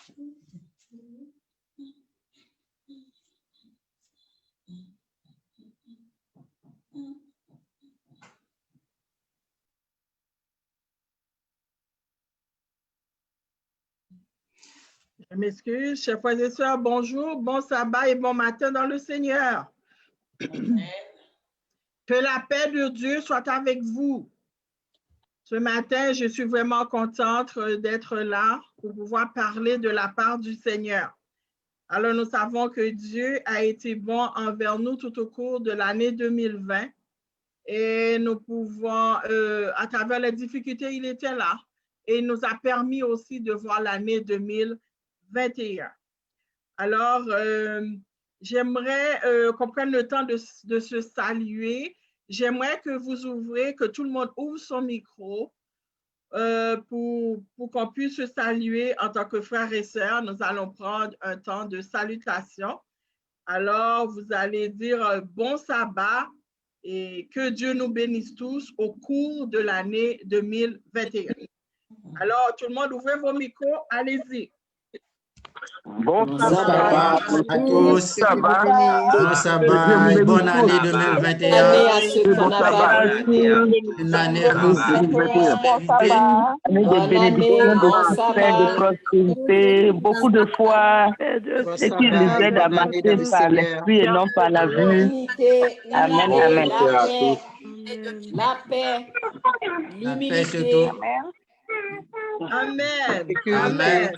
Je m'excuse, chers frères et sœurs, bonjour, bon sabbat et bon matin dans le Seigneur. Amen. Que la paix de Dieu soit avec vous. Ce matin, je suis vraiment contente d'être là pour pouvoir parler de la part du Seigneur. Alors, nous savons que Dieu a été bon envers nous tout au cours de l'année 2020 et nous pouvons, à travers les difficultés, il était là et il nous a permis aussi de voir l'année 2021. Alors, j'aimerais qu'on prenne le temps de se saluer. J'aimerais que vous ouvrez, que tout le monde ouvre son micro pour qu'on puisse se saluer en tant que frères et sœurs. Nous allons prendre un temps de salutation. Alors, vous allez dire bon sabbat et que Dieu nous bénisse tous au cours de l'année 2021. Alors, tout le monde, ouvrez vos micros, allez-y. Bon sabbat à tous. Bon sabbat et bonne année 2021. Année à ceux qu'on a pas vu. Une année remplie de prospérité. Année de bénédiction, de paix, de prospérité, beaucoup de foi, et qu'il nous aide à marcher par l'esprit et non par la vue. Amen, amen. La paix, l'humilité. Surtout. Amen. Amen.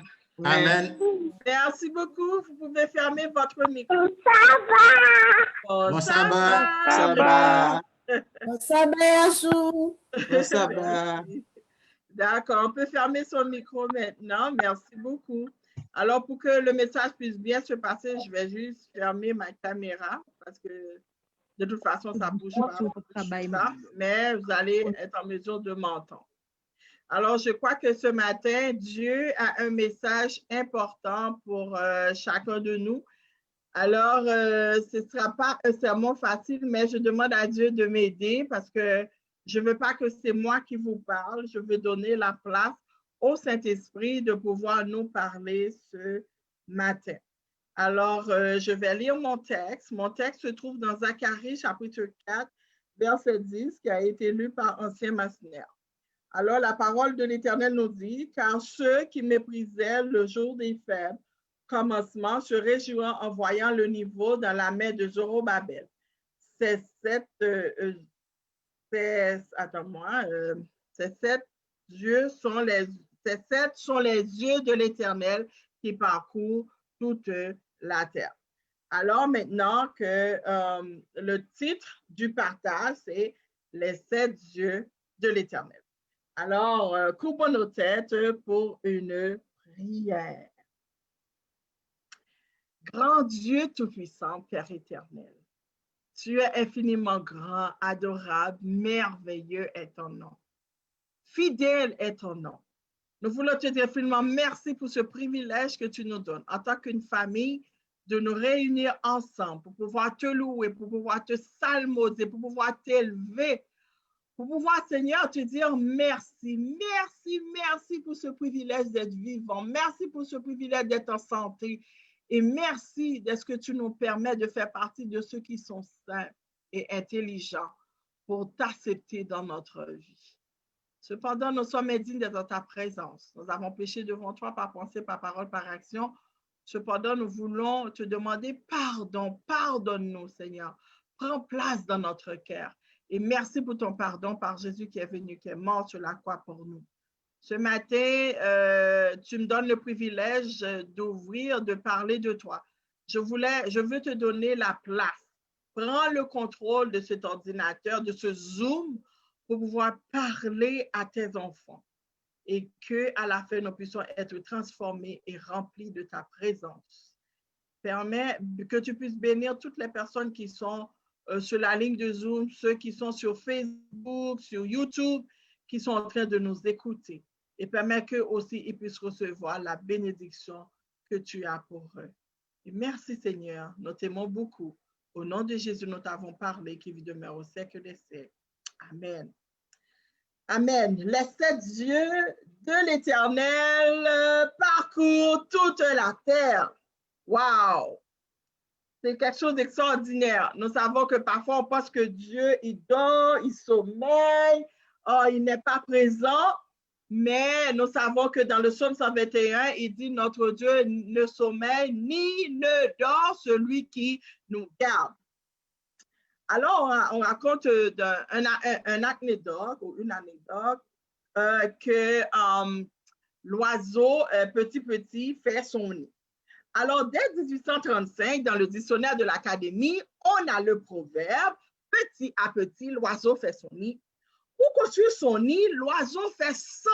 Amen. Merci beaucoup. Vous pouvez fermer votre micro. Bon sabbat. Bon sabbat. Bon sabbat. D'accord, on peut fermer son micro maintenant. Merci beaucoup. Alors, pour que le message puisse bien se passer, je vais juste fermer ma caméra parce que de toute façon, ça ne bouge pas. Mais vous allez être en mesure de m'entendre. Alors, je crois que ce matin, Dieu a un message important pour chacun de nous. Alors, ce ne sera pas un sermon facile, mais je demande à Dieu de m'aider parce que je ne veux pas que c'est moi qui vous parle. Je veux donner la place au Saint-Esprit de pouvoir nous parler ce matin. Alors, je vais lire mon texte. Mon texte se trouve dans Zacharie, chapitre 4, verset 10, qui a été lu par Ancien Massenaire. Alors, la parole de l'Éternel nous dit, « Car ceux qui méprisaient le jour des fêtes, commencement, se réjouiront en voyant le niveau dans la main de Zorobabel. Ces sept yeux sont les yeux de l'Éternel qui parcourent toute la terre. » Alors, maintenant que le titre du partage, c'est « Les 7 yeux de l'Éternel ». Alors, courbons nos têtes pour une prière. Grand Dieu Tout-Puissant, Père éternel, tu es infiniment grand, adorable, merveilleux est ton nom. Fidèle est ton nom. Nous voulons te dire infiniment merci pour ce privilège que tu nous donnes en tant qu'une famille de nous réunir ensemble pour pouvoir te louer, pour pouvoir te psalmodier, pour pouvoir t'élever, pour pouvoir, Seigneur, te dire merci, merci, merci pour ce privilège d'être vivant. Merci pour ce privilège d'être en santé. Et merci de ce que tu nous permets de faire partie de ceux qui sont saints et intelligents pour t'accepter dans notre vie. Cependant, nous sommes indignes d'être dans ta présence. Nous avons péché devant toi par pensée, par parole, par action. Cependant, nous voulons te demander pardon. Pardonne-nous, Seigneur. Prends place dans notre cœur. Et merci pour ton pardon par Jésus qui est venu, qui est mort sur la croix pour nous. Ce matin, tu me donnes le privilège d'ouvrir, de parler de toi. Je veux te donner la place. Prends le contrôle de cet ordinateur, de ce Zoom, pour pouvoir parler à tes enfants. Et qu'à la fin, nous puissions être transformés et remplis de ta présence. Permets que tu puisses bénir toutes les personnes qui sont sur la ligne de Zoom, ceux qui sont sur Facebook, sur YouTube, qui sont en train de nous écouter. Et permets qu'eux aussi, ils puissent recevoir la bénédiction que tu as pour eux. Et merci Seigneur, nous t'aimons beaucoup. Au nom de Jésus, nous t'avons parlé, qui vit demeure au siècle des siècles. Amen. Amen. Les 7 yeux de l'Éternel parcourent parcourt toute la terre. Wow! C'est quelque chose d'extraordinaire. Nous savons que parfois on pense que Dieu, il dort, il sommeille, il n'est pas présent, mais nous savons que dans le psaume 121, il dit notre Dieu ne sommeille ni ne dort, celui qui nous garde. Alors, on raconte un anecdote ou une anecdote que l'oiseau petit fait son nid. Alors, dès 1835, dans le dictionnaire de l'Académie, on a le proverbe « Petit à petit, l'oiseau fait son nid ». Pour construire son nid, l'oiseau fait 100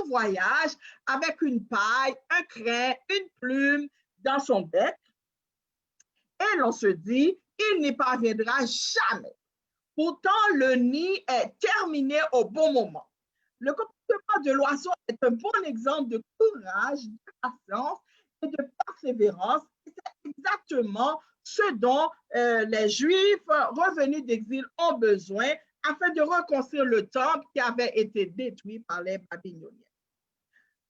voyages avec une paille, un crin, une plume dans son bec. Et l'on se dit, il n'y parviendra jamais. Pourtant, le nid est terminé au bon moment. Le comportement de l'oiseau est un bon exemple de courage, de patience et de persévérance. C'est exactement ce dont les Juifs revenus d'exil ont besoin afin de reconstruire le temple qui avait été détruit par les Babyloniens.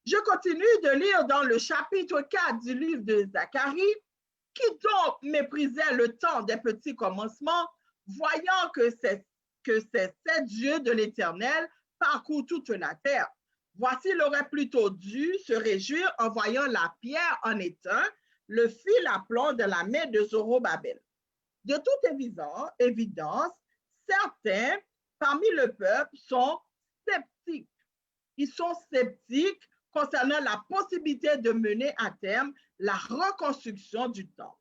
Je continue de lire dans le chapitre 4 du livre de Zacharie, qui donc méprisait le temps des petits commencements, voyant que c'est Dieu de l'Éternel parcourt toute la terre. Voici, il aurait plutôt dû se réjouir en voyant la pierre en étain, le fil à plomb de la main de Zorobabel. De toute évidence, certains parmi le peuple sont sceptiques. Ils sont sceptiques concernant la possibilité de mener à terme la reconstruction du temple.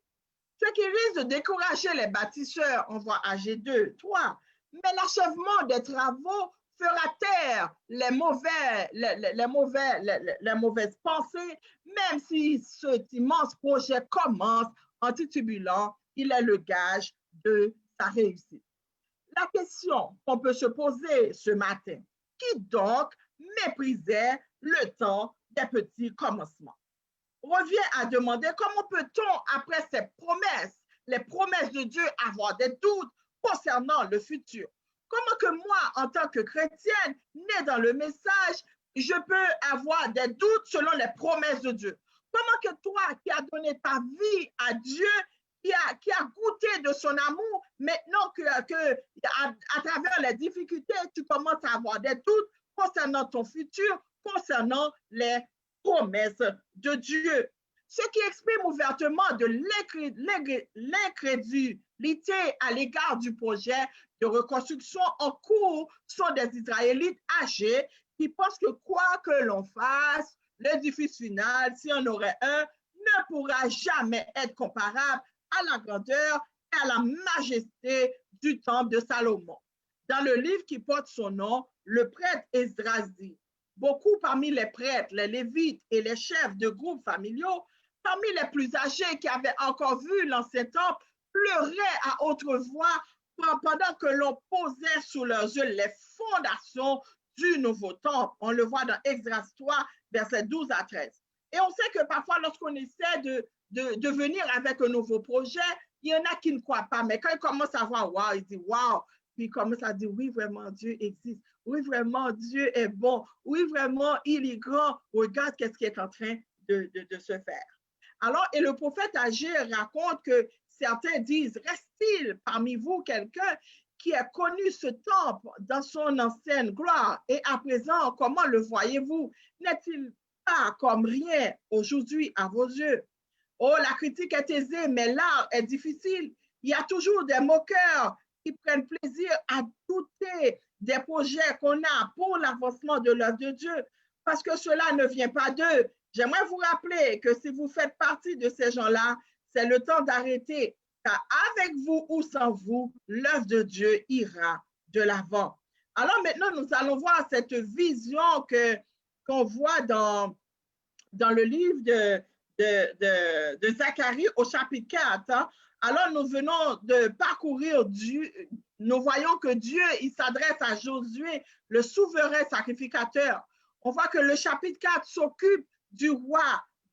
Ce qui risque de décourager les bâtisseurs, on voit AG2, 3. Mais l'achèvement des travaux fera taire les mauvaises pensées, même si cet immense projet commence en titubulant, il est le gage de sa réussite. La question qu'on peut se poser ce matin, qui donc méprisait le temps des petits commencements? Revient à demander comment peut-on, après ces promesses, les promesses de Dieu, avoir des doutes concernant le futur? Comment que moi, en tant que chrétienne, née dans le message, je peux avoir des doutes selon les promesses de Dieu? Comment que toi, qui as donné ta vie à Dieu, qui a goûté de son amour, maintenant à travers les difficultés, tu commences à avoir des doutes concernant ton futur, concernant les promesses de Dieu. Ce qui exprime ouvertement de l'incrédulité à l'égard du projet de reconstruction en cours sont des Israélites âgés qui pensent que quoi que l'on fasse, l'édifice final, si on aurait un, ne pourra jamais être comparable à la grandeur et à la majesté du temple de Salomon. Dans le livre qui porte son nom, le prêtre Esdras dit: beaucoup parmi les prêtres, les lévites et les chefs de groupes familiaux, parmi les plus âgés qui avaient encore vu l'ancien temple, pleuraient à haute voix pendant que l'on posait sous leurs yeux les fondations du nouveau temple. On le voit dans Esdras 3, versets 12 à 13. Et on sait que parfois, lorsqu'on essaie de venir avec un nouveau projet, il y en a qui ne croient pas. Mais quand ils commencent à voir, waouh, ils disent waouh. Puis ils commencent à dire, oui, vraiment, Dieu existe. Oui, vraiment, Dieu est bon. Oui, vraiment, il est grand. Regarde qu'est-ce qui est en train de se faire. Alors, et le prophète Agé raconte que certains disent, reste-t-il parmi vous quelqu'un qui a connu ce temple dans son ancienne gloire? Et à présent, comment le voyez-vous? N'est-il pas comme rien aujourd'hui à vos yeux? Oh, la critique est aisée, mais l'art est difficile. Il y a toujours des moqueurs qui prennent plaisir à douter des projets qu'on a pour l'avancement de l'œuvre de Dieu, parce que cela ne vient pas d'eux. J'aimerais vous rappeler que si vous faites partie de ces gens-là, c'est le temps d'arrêter, car avec vous ou sans vous, l'œuvre de Dieu ira de l'avant. Alors maintenant, nous allons voir cette vision qu'on voit dans le livre de Zacharie au chapitre 4. Hein. Alors, nous venons de parcourir Dieu. Nous voyons que Dieu, il s'adresse à Josué, le souverain sacrificateur. On voit que le chapitre 4 s'occupe du roi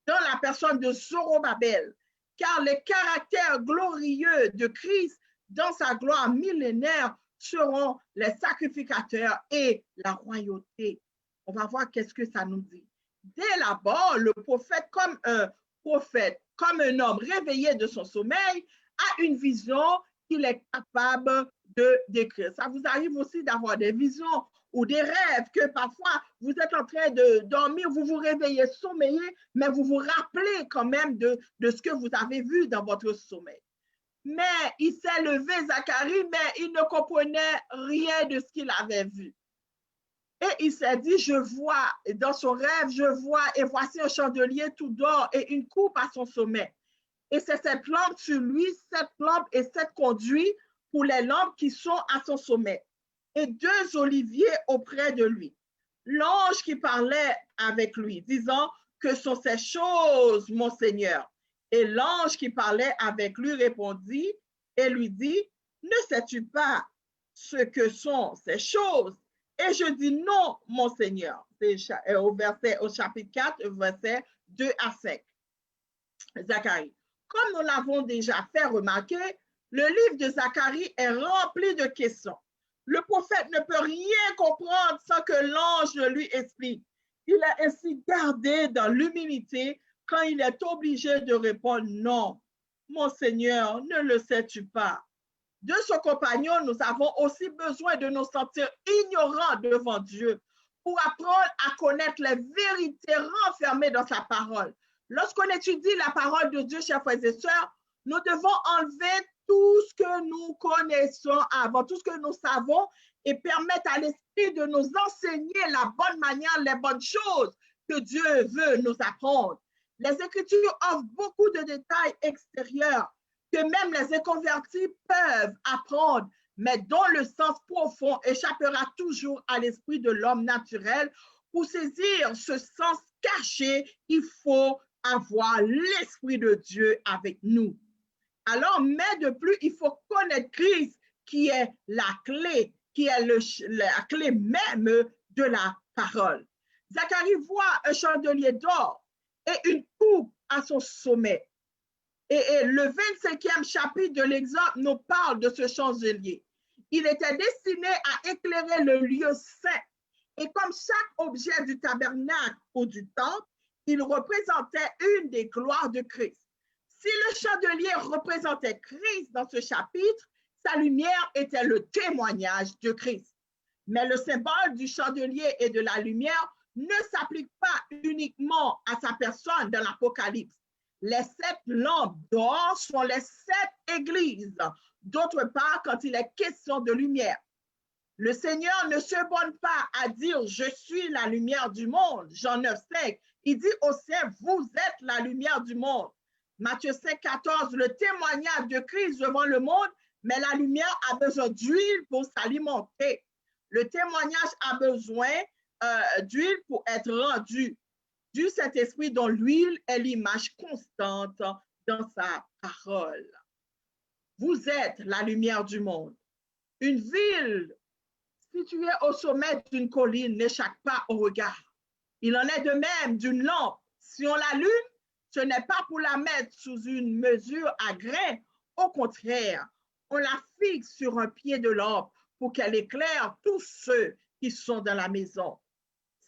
dans la personne de Zorobabel, car les caractères glorieux de Christ dans sa gloire millénaire seront les sacrificateurs et la royauté. On va voir qu'est-ce que ça nous dit. Dès l'abord, le prophète, comme un homme réveillé de son sommeil, a une vision qu'il est capable de décrire. Ça vous arrive aussi d'avoir des visions ou des rêves que parfois vous êtes en train de dormir, vous vous réveillez sommeillé, mais vous vous rappelez quand même de ce que vous avez vu dans votre sommeil. Mais il s'est levé, Zacharie, mais il ne comprenait rien de ce qu'il avait vu. Et il s'est dit, je vois, dans son rêve, je vois, et voici un chandelier tout d'or et une coupe à son sommet. Et c'est cette lampe sur lui, cette lampe et cette conduit pour les lampes qui sont à son sommet. Et 2 oliviers auprès de lui. L'ange qui parlait avec lui, disant, que sont ces choses, mon Seigneur? Et l'ange qui parlait avec lui répondit et lui dit, ne sais-tu pas ce que sont ces choses? Et je dis non, mon Seigneur. C'est au chapitre 4, versets 2 à 5. Zacharie. Comme nous l'avons déjà fait remarquer, le livre de Zacharie est rempli de questions. Le prophète ne peut rien comprendre sans que l'ange ne lui explique. Il est ainsi gardé dans l'humilité quand il est obligé de répondre non. Mon Seigneur, ne le sais-tu pas? De son compagnon, nous avons aussi besoin de nous sentir ignorants devant Dieu pour apprendre à connaître les vérités renfermées dans sa parole. Lorsqu'on étudie la parole de Dieu, chers frères et sœurs, nous devons enlever tout ce que nous connaissons avant, tout ce que nous savons et permettre à l'Esprit de nous enseigner la bonne manière, les bonnes choses que Dieu veut nous apprendre. Les Écritures offrent beaucoup de détails extérieurs que même les inconvertis peuvent apprendre, mais dont le sens profond échappera toujours à l'esprit de l'homme naturel. Pour saisir ce sens caché, il faut avoir l'Esprit de Dieu avec nous. Alors, mais de plus, il faut connaître Christ qui est la clé, qui est la clé même de la parole. Zacharie voit un chandelier d'or et une coupe à son sommet. Et le 25e chapitre de l'Exode nous parle de ce chandelier. Il était destiné à éclairer le lieu saint. Et comme chaque objet du tabernacle ou du temple, il représentait une des gloires de Christ. Si le chandelier représentait Christ dans ce chapitre, sa lumière était le témoignage de Christ. Mais le symbole du chandelier et de la lumière ne s'applique pas uniquement à sa personne dans l'Apocalypse. Les 7 lampes d'or sont les 7 églises. D'autre part, quand il est question de lumière, le Seigneur ne se borne pas à dire « Je suis la lumière du monde ». Jean 9,5. Il dit au ciel « Vous êtes la lumière du monde ». Matthieu 5,14. Le témoignage de Christ devant le monde, mais la lumière a besoin d'huile pour s'alimenter. Le témoignage a besoin d'huile pour être rendu. Du Saint-Esprit dont l'huile est l'image constante dans sa parole. Vous êtes la lumière du monde. Une ville située au sommet d'une colline n'échappe pas au regard. Il en est de même d'une lampe. Si on l'allume, ce n'est pas pour la mettre sous une mesure à grain. Au contraire, on la fixe sur un pied de lampe pour qu'elle éclaire tous ceux qui sont dans la maison.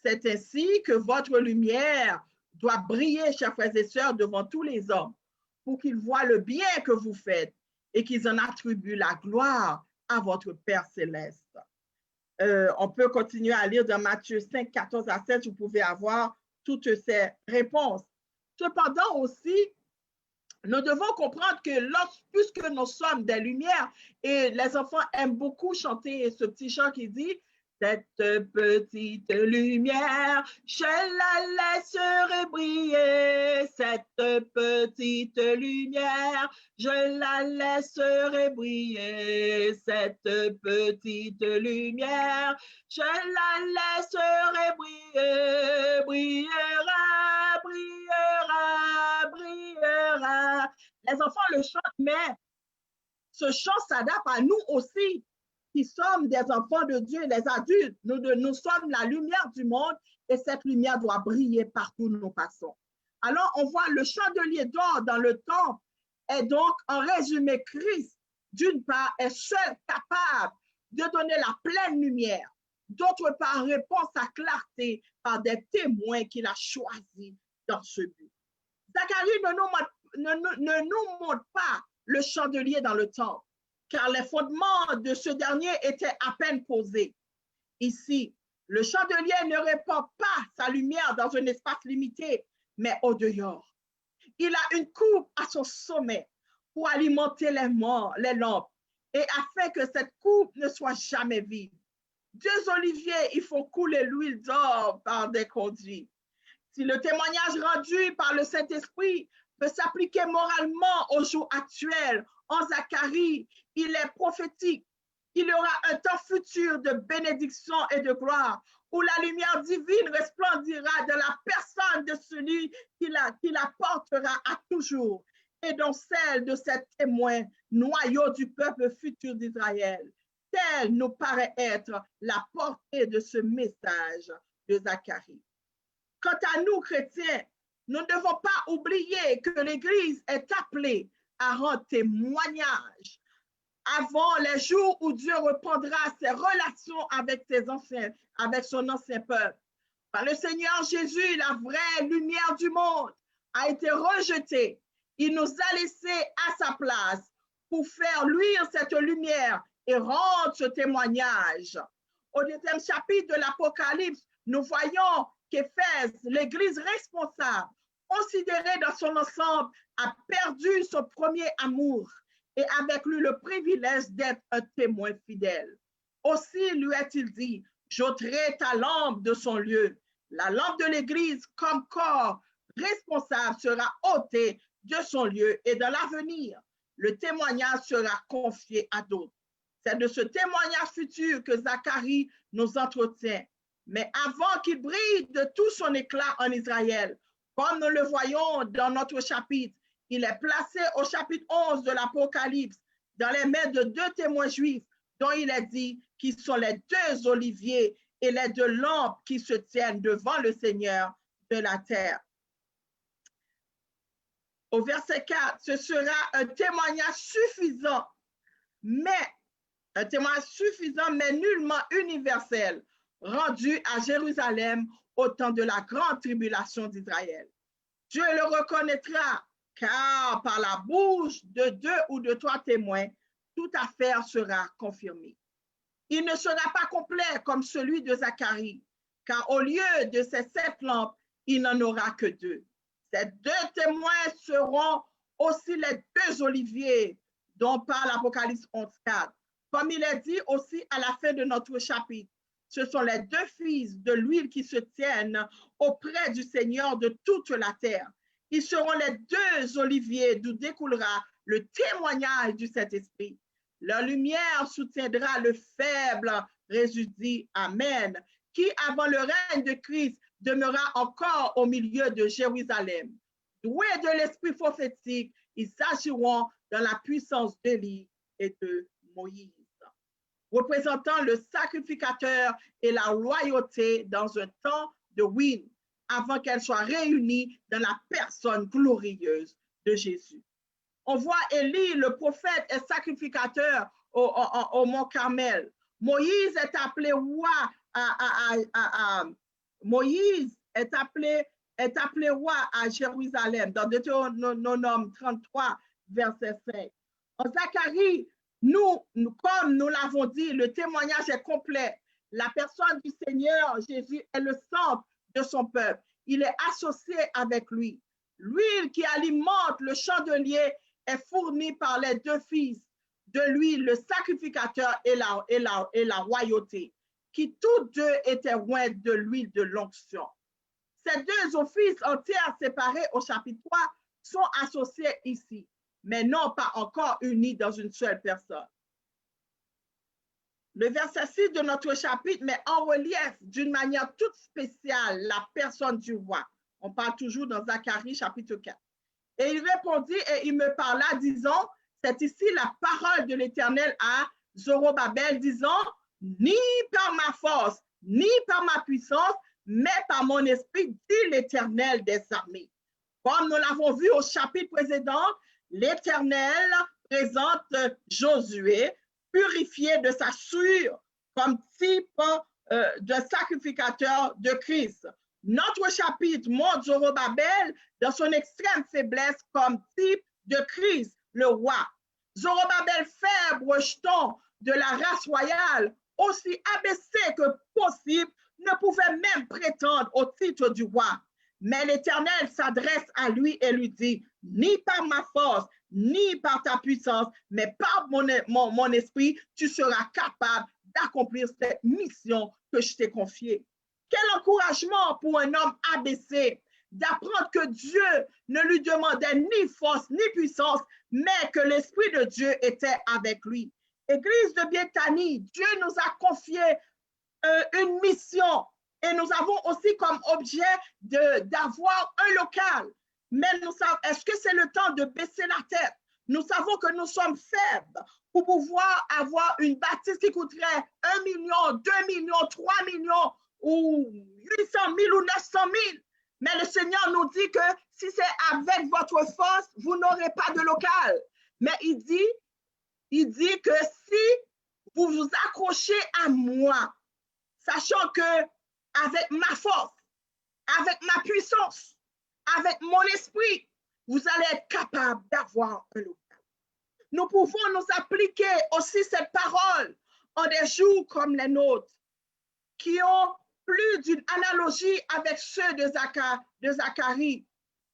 C'est ainsi que votre lumière doit briller, chers frères et sœurs, devant tous les hommes, pour qu'ils voient le bien que vous faites et qu'ils en attribuent la gloire à votre Père céleste. On peut continuer à lire dans Matthieu 5, 14 à 7, vous pouvez avoir toutes ces réponses. Cependant aussi, nous devons comprendre que puisque nous sommes des lumières, et les enfants aiment beaucoup chanter ce petit chant qui dit « Cette petite lumière, je la laisserai briller. Cette petite lumière, je la laisserai briller. Cette petite lumière, je la laisserai briller. Brillera, brillera, brillera. » Les enfants le chantent, mais ce chant s'adapte à nous aussi, qui sommes des enfants de Dieu, les adultes. Nous sommes la lumière du monde et cette lumière doit briller partout où nous passons. Alors, on voit le chandelier d'or dans le temple est donc, en résumé, Christ, d'une part, est seul capable de donner la pleine lumière. d'autre part répond sa clarté par des témoins qu'il a choisis dans ce but. Zacharie ne nous montre pas le chandelier dans le temple, car les fondements de ce dernier étaient à peine posés. Ici, le chandelier ne répand pas sa lumière dans un espace limité, mais au dehors. Il a une coupe à son sommet pour alimenter les lampes et afin que cette coupe ne soit jamais vide. Deux oliviers, il faut couler l'huile d'or par des conduits. Si le témoignage rendu par le Saint-Esprit peut s'appliquer moralement au jour actuel, en Zacharie, il est prophétique. Il y aura un temps futur de bénédiction et de gloire où la lumière divine resplendira de la personne de celui qui la portera à toujours et dans celle de ses témoins, noyau du peuple futur d'Israël. Telle nous paraît être la portée de ce message de Zacharie. Quant à nous, chrétiens, nous ne devons pas oublier que l'Église est appelée à rendre témoignage avant les jours où Dieu reprendra ses relations avec son ancien peuple. Par le Seigneur Jésus, la vraie lumière du monde a été rejetée. Il nous a laissés à sa place pour faire luire cette lumière et rendre ce témoignage. Au 2e chapitre de l'Apocalypse, nous voyons qu'Éphèse, l'Église responsable, considérée dans son ensemble, a perdu son premier amour et avec lui le privilège d'être un témoin fidèle. Aussi lui a-t-il dit, j'ôterai ta lampe de son lieu. La lampe de l'Église comme corps responsable sera ôtée de son lieu et dans l'avenir, le témoignage sera confié à d'autres. C'est de ce témoignage futur que Zacharie nous entretient. Mais avant qu'il brille de tout son éclat en Israël, comme nous le voyons dans notre chapitre, il est placé au chapitre 11 de l'Apocalypse, dans les mains de deux témoins juifs, dont il est dit qu'ils sont les deux oliviers et les deux lampes qui se tiennent devant le Seigneur de la terre. Au verset 4, ce sera un témoignage suffisant, mais nullement universel, rendu à Jérusalem au temps de la grande tribulation d'Israël. Dieu le reconnaîtra, car par la bouche de 2 ou de 3 témoins, toute affaire sera confirmée. Il ne sera pas complet comme celui de Zacharie, car au lieu de ces 7 lampes, il n'en aura que 2. Ces 2 témoins seront aussi les 2 oliviers dont parle l'Apocalypse 11:4. Comme il est dit aussi à la fin de notre chapitre, ce sont les 2 fils de l'huile qui se tiennent auprès du Seigneur de toute la terre. Ils seront les 2 oliviers d'où découlera le témoignage du Saint-Esprit. Leur lumière soutiendra le faible résidu, Amen, qui avant le règne de Christ demeura encore au milieu de Jérusalem. Doués de l'esprit prophétique, ils agiront dans la puissance d'Élie et de Moïse, représentant le sacrificateur et la royauté dans un temps de ruine, avant qu'elle soit réunie dans la personne glorieuse de Jésus. On voit Élie, le prophète et sacrificateur au mont Carmel. Moïse est appelé roi Moïse est appelé roi à Jérusalem, dans Deutéronome 33, verset 5. En Zacharie, comme nous l'avons dit, le témoignage est complet. La personne du Seigneur Jésus est le centre de son peuple. Il est associé avec lui. L'huile qui alimente le chandelier est fournie par les 2 fils de lui, le sacrificateur et la royauté, qui tous 2 étaient loin de l'huile de l'onction. Ces 2 offices entiers séparés au chapitre 3 sont associés ici, mais non pas encore unis dans une seule personne. Le verset 6 de notre chapitre met en relief d'une manière toute spéciale la personne du roi. On parle toujours dans Zacharie chapitre 4. Et il répondit et il me parla disant, c'est ici la parole de l'Éternel à Zorobabel disant, ni par ma force, ni par ma puissance, mais par mon esprit, dit l'Éternel des armées. Comme nous l'avons vu au chapitre précédent, l'Éternel présente Josué, purifié de sa souillure, comme type sacrificateur de Christ. Notre chapitre montre Zorobabel dans son extrême faiblesse comme type de Christ, le roi. Zorobabel faible, rejeton de la race royale, aussi abaissé que possible, ne pouvait même prétendre au titre du roi. Mais l'Éternel s'adresse à lui et lui dit, ni par ma force, ni par ta puissance, mais par mon esprit, tu seras capable d'accomplir cette mission que je t'ai confiée. Quel encouragement pour un homme abaissé d'apprendre que Dieu ne lui demandait ni force ni puissance, mais que l'Esprit de Dieu était avec lui. Église de Béthanie, Dieu nous a confié une mission et nous avons aussi comme objet d'avoir un local. Mais nous savons, est-ce que c'est le temps de baisser la tête? Nous savons que nous sommes faibles pour pouvoir avoir une bâtisse qui coûterait 1 million, 2 millions, 3 millions ou 800 000 ou 900 000. Mais le Seigneur nous dit que si c'est avec votre force, vous n'aurez pas de local. Mais il dit que si vous vous accrochez à moi, sachant que avec ma force, avec ma puissance, avec mon esprit, vous allez être capable d'avoir un local. Nous pouvons nous appliquer aussi cette parole en des jours comme les nôtres, qui ont plus d'une analogie avec ceux de Zacharie.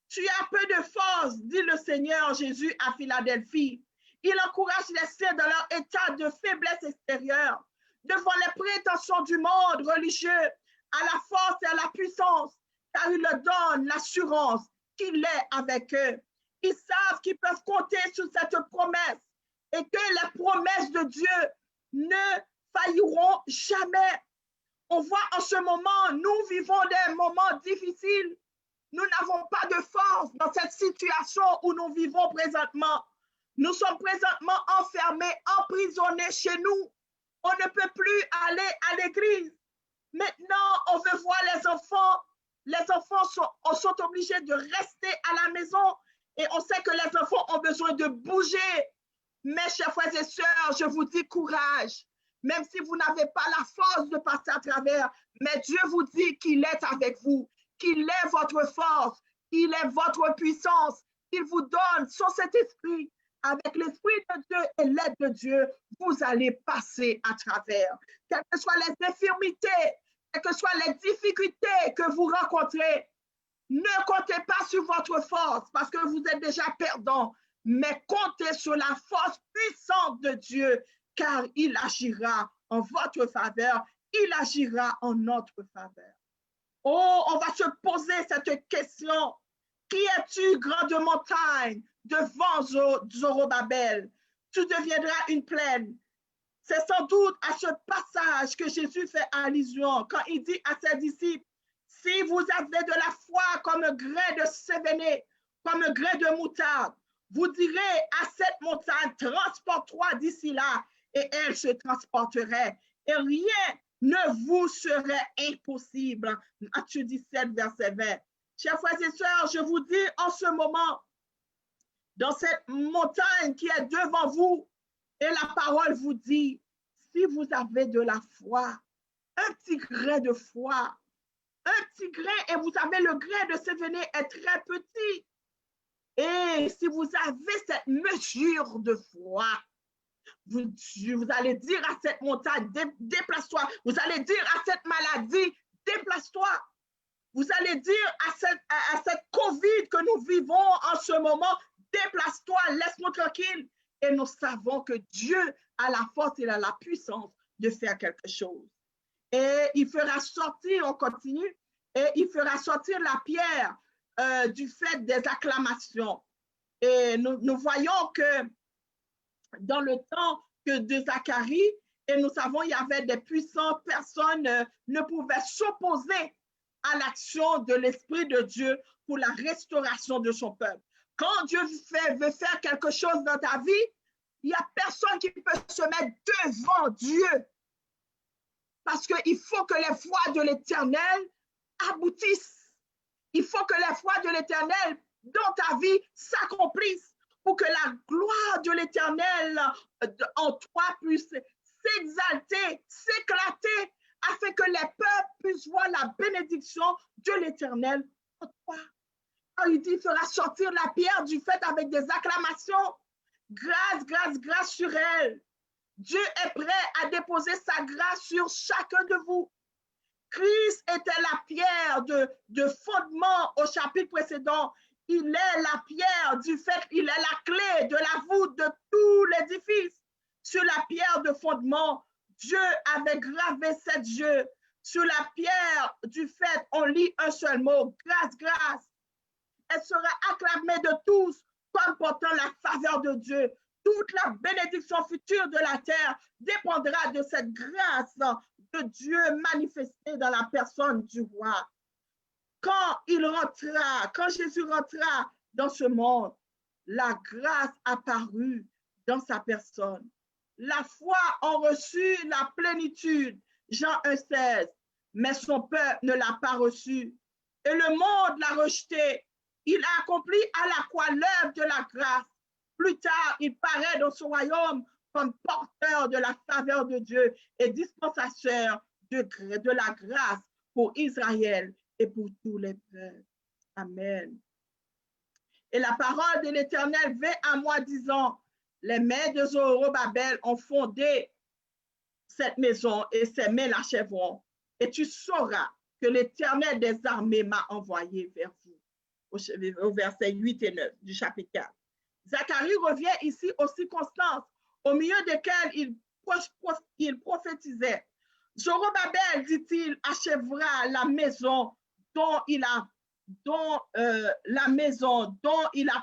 Tu as peu de force, dit le Seigneur Jésus à Philadelphie. Il encourage les saints dans leur état de faiblesse extérieure, devant les prétentions du monde religieux, à la force et à la puissance, car il leur donne l'assurance qu'il est avec eux. Ils savent qu'ils peuvent compter sur cette promesse et que les promesses de Dieu ne failliront jamais. On voit en ce moment, nous vivons des moments difficiles. Nous n'avons pas de force dans cette situation où nous vivons présentement. Nous sommes présentement enfermés, emprisonnés chez nous. On ne peut plus aller à l'église. Maintenant, on veut voir les enfants. Les enfants sont obligés de rester à la maison et on sait que les enfants ont besoin de bouger. Mes chers frères et sœurs, je vous dis courage. Même si vous n'avez pas la force de passer à travers, mais Dieu vous dit qu'il est avec vous, qu'il est votre force, qu'il est votre puissance, qu'il vous donne son Saint-Esprit. Avec l'Esprit de Dieu et l'aide de Dieu, vous allez passer à travers. Quelles que soient les infirmités, quelles que soient les difficultés que vous rencontrez, ne comptez pas sur votre force parce que vous êtes déjà perdant, mais comptez sur la force puissante de Dieu, car il agira en votre faveur, il agira en notre faveur. Oh, on va se poser cette question. Qui es-tu, grande montagne, devant Zorobabel? Tu deviendras une plaine. C'est sans doute à ce passage que Jésus fait allusion quand il dit à ses disciples, si vous avez de la foi comme un grain de sévéné, comme un grain de moutarde, vous direz à cette montagne, transporte-toi d'ici là, et elle se transporterait. Et rien ne vous serait impossible. Matthieu 17, verset 20. Chers frères et sœurs, je vous dis en ce moment, dans cette montagne qui est devant vous, et la parole vous dit, si vous avez de la foi, un petit grain de foi, un petit grain, et vous savez, le grain de sévéné est très petit. Et si vous avez cette mesure de foi, vous allez dire à cette montagne, déplace-toi. Vous allez dire à cette maladie, déplace-toi. Vous allez dire à cette COVID que nous vivons en ce moment, déplace-toi, laisse-nous tranquille. Et nous savons que Dieu a la force et a la puissance de faire quelque chose. Et il fera sortir, on continue, et il fera sortir la pierre du fait des acclamations. Et nous voyons que dans le temps de Zacharie, et nous savons il y avait des puissantes personnes ne pouvaient s'opposer à l'action de l'Esprit de Dieu pour la restauration de son peuple. Quand Dieu veut faire quelque chose dans ta vie, il n'y a personne qui peut se mettre devant Dieu. Parce qu'il faut que les voies de l'Éternel aboutissent. Il faut que les voies de l'Éternel dans ta vie s'accomplissent pour que la gloire de l'Éternel en toi puisse s'exalter, s'éclater afin que les peuples puissent voir la bénédiction de l'Éternel en toi. Quand il dit, il fera sortir la pierre du fait avec des acclamations. Grâce, grâce, grâce sur elle. Dieu est prêt à déposer sa grâce sur chacun de vous. Christ était la pierre de fondement au chapitre précédent. Il est la pierre du fait, il est la clé de la voûte de tout l'édifice. Sur la pierre de fondement, Dieu avait gravé 7 yeux. Sur la pierre du fait, on lit un seul mot, grâce, grâce. Elle sera acclamée de tous comme portant la faveur de Dieu. Toute la bénédiction future de la terre dépendra de cette grâce de Dieu manifestée dans la personne du roi. Quand Jésus rentra dans ce monde, la grâce apparut dans sa personne. La foi a reçu la plénitude, Jean 1,16, mais son peuple ne l'a pas reçu. Et le monde l'a rejeté. Il a accompli à la croix l'œuvre de la grâce. Plus tard, il paraît dans son royaume comme porteur de la faveur de Dieu et dispensateur de la grâce pour Israël et pour tous les peuples. Amen. Et la parole de l'Éternel vint à moi disant, les mains de Zorobabel ont fondé cette maison et ses mains l'achèveront. Et tu sauras que l'Éternel des armées m'a envoyé vers vous. Au verset 8 et 9 du chapitre 4. Zacharie revient ici aux circonstances au milieu desquelles il prophétisait. Zorobabel, dit-il, achèvera la maison dont il a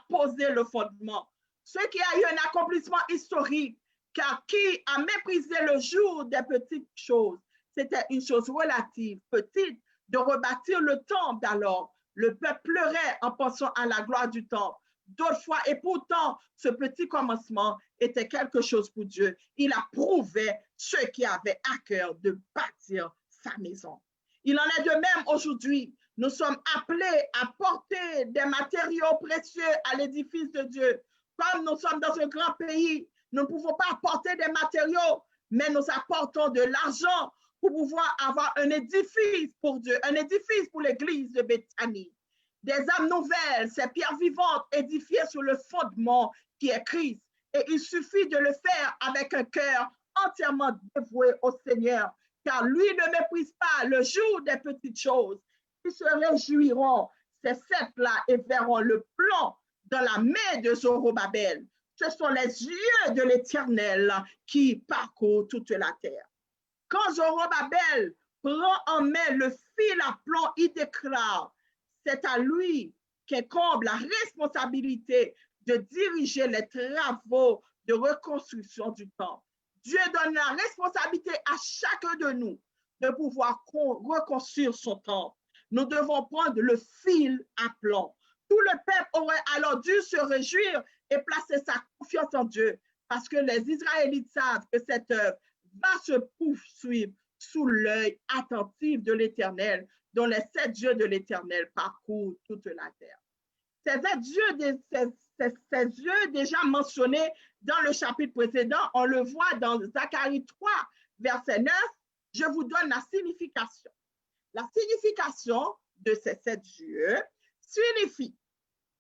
posé le fondement. Ce qui a eu un accomplissement historique, car qui a méprisé le jour des petites choses. C'était une chose relative, petite, de rebâtir le temple d'alors. Le peuple pleurait en pensant à la gloire du temple. D'autres fois, et pourtant, ce petit commencement était quelque chose pour Dieu. Il approuvait ceux qui avaient à cœur de bâtir sa maison. Il en est de même aujourd'hui. Nous sommes appelés à porter des matériaux précieux à l'édifice de Dieu. Comme nous sommes dans un grand pays, nous ne pouvons pas apporter des matériaux, mais nous apportons de l'argent pour pouvoir avoir un édifice pour Dieu, un édifice pour l'église de Béthanie. Des âmes nouvelles, ces pierres vivantes édifiées sur le fondement qui est Christ. Et il suffit de le faire avec un cœur entièrement dévoué au Seigneur, car lui ne méprise pas le jour des petites choses. Ils se réjouiront, ces sept-là, et verront le plan dans la main de Zorobabel. Ce sont les yeux de l'Éternel qui parcourent toute la terre. Quand Zorobabel prend en main le fil à plomb, il déclare, c'est à lui qu'incombe la responsabilité de diriger les travaux de reconstruction du temple. Dieu donne la responsabilité à chacun de nous de pouvoir reconstruire son temple. Nous devons prendre le fil à plomb. Tout le peuple aurait alors dû se réjouir et placer sa confiance en Dieu, parce que les Israélites savent que cette œuvre va se poursuivre sous l'œil attentif de l'Éternel, dont les 7 yeux de l'Éternel parcourent toute la terre. Ces yeux déjà mentionnés dans le chapitre précédent, on le voit dans Zacharie 3, verset 9, je vous donne la signification. La signification de ces 7 yeux signifie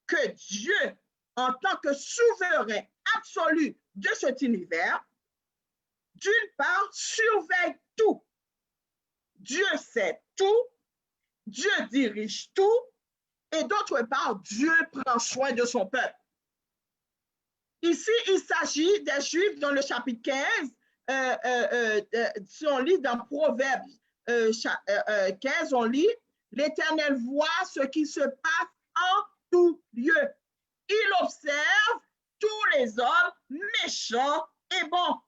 que Dieu, en tant que souverain absolu de cet univers, d'une part, surveille tout. Dieu sait tout, Dieu dirige tout, et d'autre part, Dieu prend soin de son peuple. Ici, il s'agit des Juifs dans le chapitre 15, si on lit dans Proverbes 15, on lit, l'Éternel voit ce qui se passe en tout lieu. Il observe tous les hommes méchants et bons.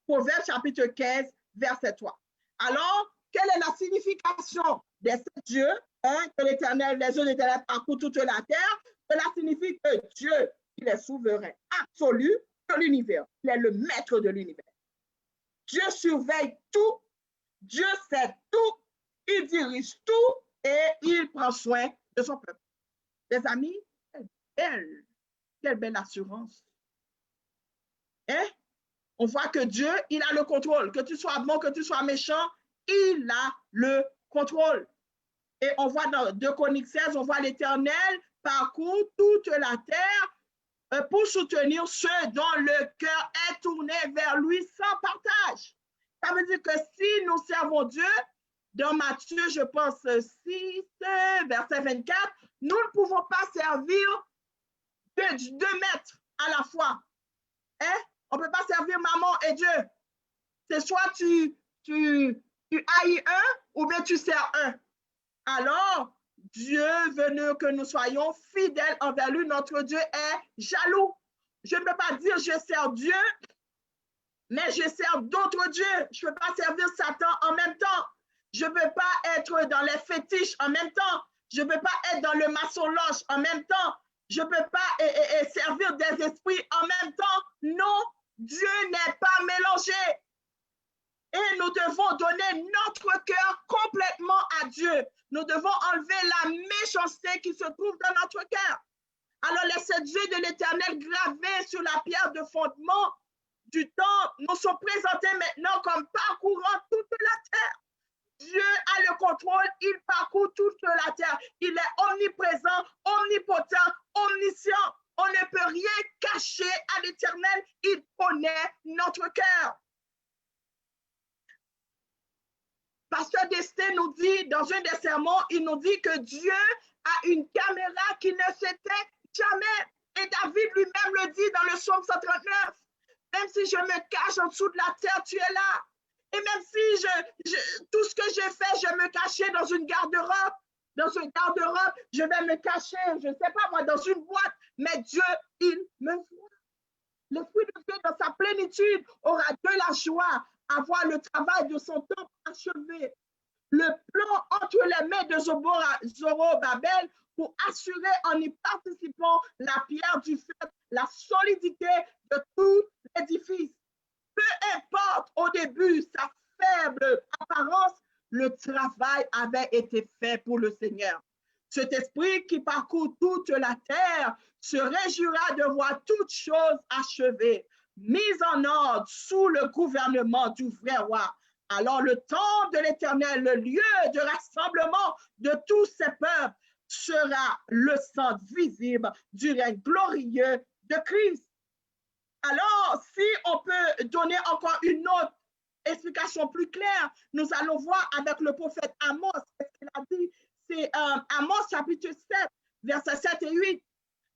Proverbes chapitre 15, verset 3. Alors, quelle est la signification des 7 yeux, que l'Éternel, les yeux de l'Éternel parcourent toute la terre? Cela signifie que Dieu, il est souverain absolu de l'univers. Il est le maître de l'univers. Dieu surveille tout, Dieu sait tout, il dirige tout et il prend soin de son peuple. Les amis, quelle belle assurance. Hein? On voit que Dieu, il a le contrôle. Que tu sois bon, que tu sois méchant, il a le contrôle. Et on voit dans 2 Chroniques 16, on voit l'Éternel parcourt toute la terre pour soutenir ceux dont le cœur est tourné vers lui sans partage. Ça veut dire que si nous servons Dieu, dans Matthieu, je pense 6, verset 24, nous ne pouvons pas servir deux maîtres à la fois. Hein? On ne peut pas servir maman et Dieu. C'est soit tu haïs un ou bien tu sers un. Alors, Dieu veut que nous soyons fidèles envers lui. Notre Dieu est jaloux. Je ne peux pas dire je sers Dieu, mais je sers d'autres dieux. Je ne peux pas servir Satan en même temps. Je ne peux pas être dans les fétiches en même temps. Je ne peux pas être dans le maçon-loge en même temps. Je ne peux pas servir des esprits en même temps. Non, Dieu n'est pas mélangé. Et nous devons donner notre cœur complètement à Dieu. Nous devons enlever la méchanceté qui se trouve dans notre cœur. Alors les 7 yeux de l'Éternel gravés sur la pierre de fondement du temple nous sont présentés maintenant comme parcourant toute la terre. Dieu a le contrôle, il parcourt toute la terre. Il est omniprésent, omnipotent, omniscient. On ne peut rien cacher à l'Éternel, il connaît notre cœur. Pasteur Destin nous dit, dans un des sermons, il nous dit que Dieu a une caméra qui ne s'éteint jamais. Et David lui-même le dit dans le psaume 139. Même si je me cache en dessous de la terre, tu es là. Et même si tout ce que j'ai fait, je me cachais dans une garde-robe. Dans une garde-robe, je vais me cacher, je ne sais pas moi, dans une boîte. Mais Dieu, il me voit. L'Esprit de Dieu, dans sa plénitude, aura de la joie à voir le travail de son temple achevé. Le plan entre les mains de Zorobabel pour assurer en y participant la pierre du fait, la solidité de tout l'édifice. Peu importe au début sa faible apparence, le travail avait été fait pour le Seigneur. Cet esprit qui parcourt toute la terre se réjouira de voir toutes choses achevées, mises en ordre sous le gouvernement du vrai roi. Alors le temple de l'Éternel, le lieu de rassemblement de tous ces peuples, sera le centre visible du règne glorieux de Christ. Alors, si on peut donner encore une autre explication plus claire, nous allons voir avec le prophète Amos, ce qu'il a dit. C'est Amos chapitre 7, versets 7 et 8.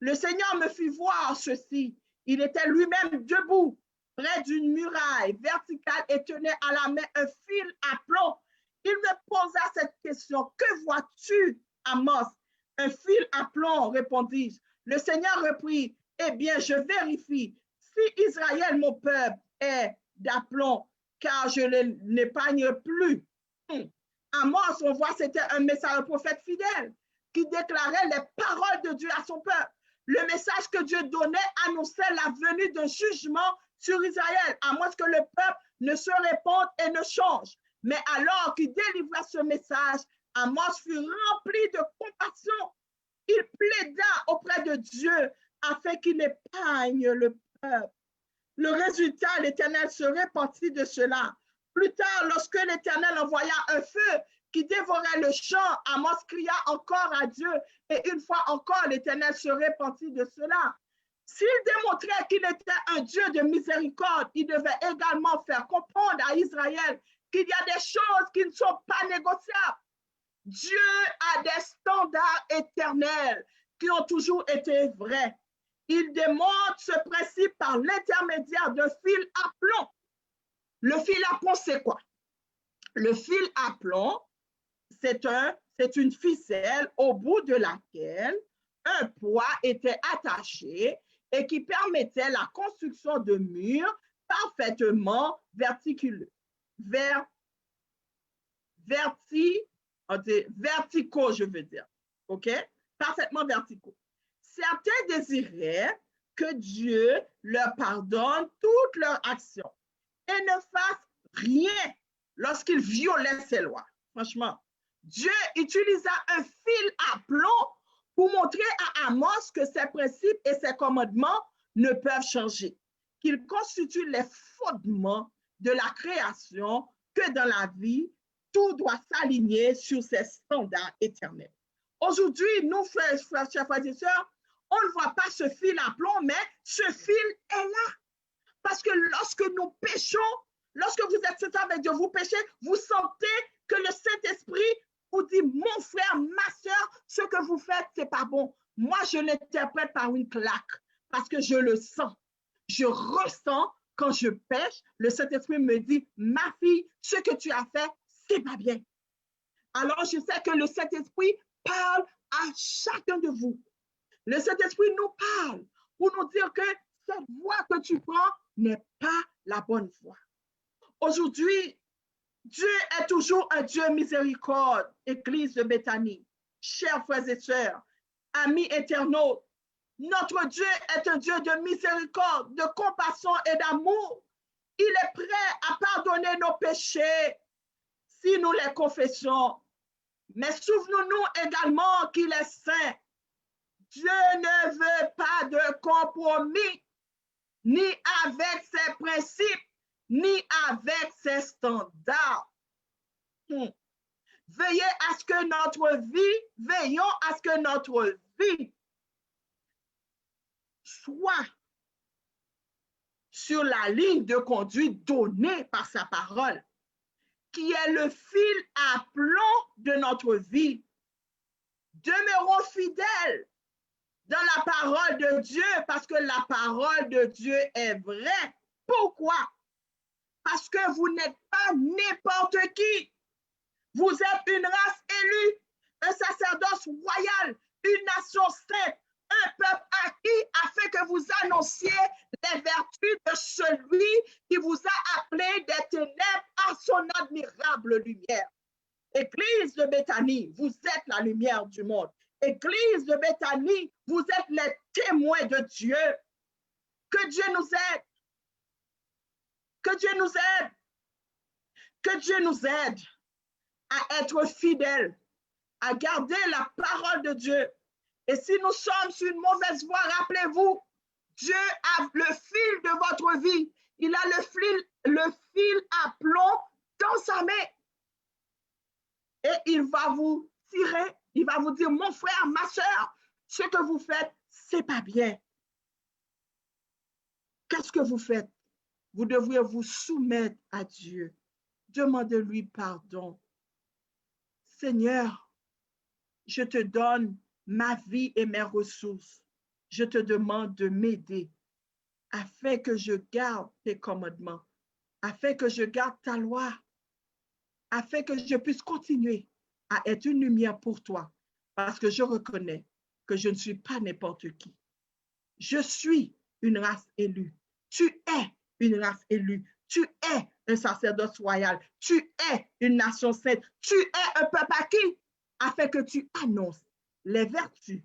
Le Seigneur me fit voir ceci. Il était lui-même debout près d'une muraille verticale et tenait à la main un fil à plomb. Il me posa cette question. Que vois-tu, Amos? Un fil à plomb, répondis-je. Le Seigneur reprit. Eh bien, je vérifie. Si Israël, mon peuple, est d'aplomb, car je ne l'épargne plus. Amos, on voit, c'était un message, un prophète fidèle qui déclarait les paroles de Dieu à son peuple. Le message que Dieu donnait annonçait la venue d'un jugement sur Israël, à moins que le peuple ne se réponde et ne change. Mais alors qu'il délivrait ce message, Amos fut rempli de compassion. Il plaida auprès de Dieu afin qu'il épargne le peuple. Le résultat, l'Éternel se repentit de cela. Plus tard, lorsque l'Éternel envoya un feu qui dévorait le champ, Amos cria encore à Dieu. Et une fois encore, l'Éternel se repentit de cela. S'il démontrait qu'il était un Dieu de miséricorde, il devait également faire comprendre à Israël qu'il y a des choses qui ne sont pas négociables. Dieu a des standards éternels qui ont toujours été vrais. Il démontre ce principe par l'intermédiaire d'un fil à plomb. Le fil à plomb, c'est quoi? Le fil à plomb, c'est une ficelle au bout de laquelle un poids était attaché et qui permettait la construction de murs parfaitement verticaux, je veux dire, ok? Parfaitement verticaux. Certains désiraient que Dieu leur pardonne toutes leurs actions et ne fasse rien lorsqu'ils violaient ses lois. Franchement, Dieu utilisa un fil à plomb pour montrer à Amos que ses principes et ses commandements ne peuvent changer, qu'ils constituent les fondements de la création que dans la vie tout doit s'aligner sur ces standards éternels. Aujourd'hui, nous, chers frères et sœurs, on ne voit pas ce fil à plomb, mais ce fil est là. Parce que lorsque nous péchons, lorsque vous êtes séparés avec Dieu, vous péchez, vous sentez que le Saint-Esprit vous dit, mon frère, ma soeur, ce que vous faites, ce n'est pas bon. Moi, je l'interprète par une claque parce que je le sens. Je ressens quand je pêche, le Saint-Esprit me dit, ma fille, ce que tu as fait, ce n'est pas bien. Alors, je sais que le Saint-Esprit parle à chacun de vous. Le Saint-Esprit nous parle pour nous dire que cette voie que tu prends n'est pas la bonne voie. Aujourd'hui, Dieu est toujours un Dieu miséricorde, Église de Béthanie. Chers frères et sœurs, amis internautes, notre Dieu est un Dieu de miséricorde, de compassion et d'amour. Il est prêt à pardonner nos péchés si nous les confessons. Mais souvenons-nous également qu'il est saint. Dieu ne veut pas de compromis, ni avec ses principes, ni avec ses standards. Veillons à ce que notre vie soit sur la ligne de conduite donnée par sa parole, qui est le fil à plomb de notre vie. Demeurons fidèles dans la parole de Dieu parce que la parole de Dieu est vraie. Pourquoi? Parce que vous n'êtes pas n'importe qui. Vous êtes une race élue, un sacerdoce royal, une nation sainte, un peuple acquis afin que vous annonciez les vertus de celui qui vous a appelé des ténèbres à son admirable lumière. Église de Béthanie, vous êtes la lumière du monde. Église de Béthanie, vous êtes les témoins de Dieu. Que Dieu nous aide. Que Dieu nous aide. Que Dieu nous aide à être fidèles, à garder la parole de Dieu. Et si nous sommes sur une mauvaise voie, rappelez-vous, Dieu a le fil de votre vie. Il a le fil à plomb dans sa main. Et il va vous tirer, il va vous dire, mon frère, ma soeur, ce que vous faites, c'est pas bien. Qu'est-ce que vous faites? Vous devriez vous soumettre à Dieu. Demandez-lui pardon. Seigneur, je te donne ma vie et mes ressources. Je te demande de m'aider afin que je garde tes commandements, afin que je garde ta loi, afin que je puisse continuer à être une lumière pour toi, parce que je reconnais que je ne suis pas n'importe qui. Je suis une race élue. Tu es une race élue. Tu es un sacerdoce royal. Tu es une nation sainte. Tu es un peuple acquis, afin que tu annonces les vertus